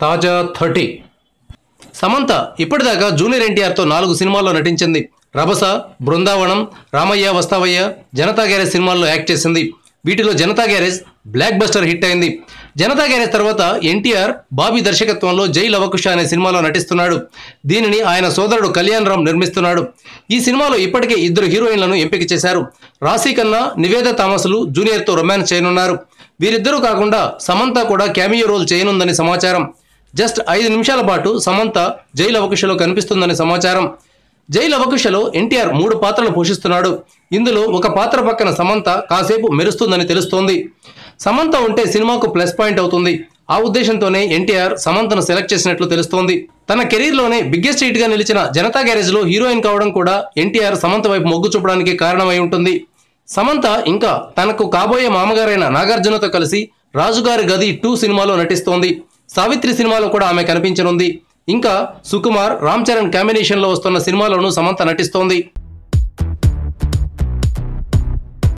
తాజా 30 సమంత ఇప్పటిదాకా జూనియర్ ఎన్టీఆర్తో 4 సినిమాల్లో నటించింది. రభస, బృందావనం, రామయ్య వస్తావయ్య, జనతా గ్యారేజ్ సినిమాల్లో యాక్ట్ చేసింది. వీటిలో Janata garage block buster hit అయింది. జనతా గ్యారేజ్ తర్వాత ఎన్టీఆర్ బాబీ దర్శకత్వంలో జై లవకుశ అనే సినిమాలో నటిస్తున్నాడు. దీనిని ఆయన సోదరుడు కళ్యాణ్ రామ్ నిర్మిస్తున్నాడు. ఈ సినిమాలో ఇప్పటికే 2 హీరోయిన్లను ఎంపిక చేశారు. రాశి ఖన్నా, నివేదా థామస్లు జూనియర్తో రొమాన్స్ చేయనున్నారు. వీరిద్దరూ కాకుండా సమంత కూడా క్యామియో రోల్ చేయనుందని సమాచారం. జస్ట్ 5 నిమిషాల పాటు సమంత జై లవకుశలో కనిపిస్తుందని సమాచారం. జై లవకుశలో ఎన్టీఆర్ 3 పాత్రలు పోషిస్తున్నాడు. ఇందులో ఒక పాత్ర పక్కన సమంత కాసేపు మెరుస్తుందని తెలుస్తోంది. సమంత ఉంటే సినిమాకు ప్లస్ పాయింట్ అవుతుంది. ఆ ఉద్దేశంతోనే ఎన్టీఆర్ సమంతను సెలెక్ట్ చేసినట్లు తెలుస్తోంది. తన కెరీర్లోనే బిగ్గెస్ట్ హిట్ గా నిలిచిన జనతా గ్యారేజ్ లో హీరోయిన్ కావడం కూడా ఎన్టీఆర్ సమంత వైపు మొగ్గు చూపడానికి కారణమై ఉంటుంది. సమంత ఇంకా తనకు కాబోయే మామగారైన నాగార్జునతో కలిసి రాజుగారి గది 2 సినిమాలో నటిస్తోంది. సావిత్రి సినిమాలో కూడా ఆమె కనిపించనుంది. ఇంకా సుకుమార్, రామ్ చరణ్ కాంబినేషన్లో వస్తున్న సినిమాలోనూ సమంత నటిస్తోంది.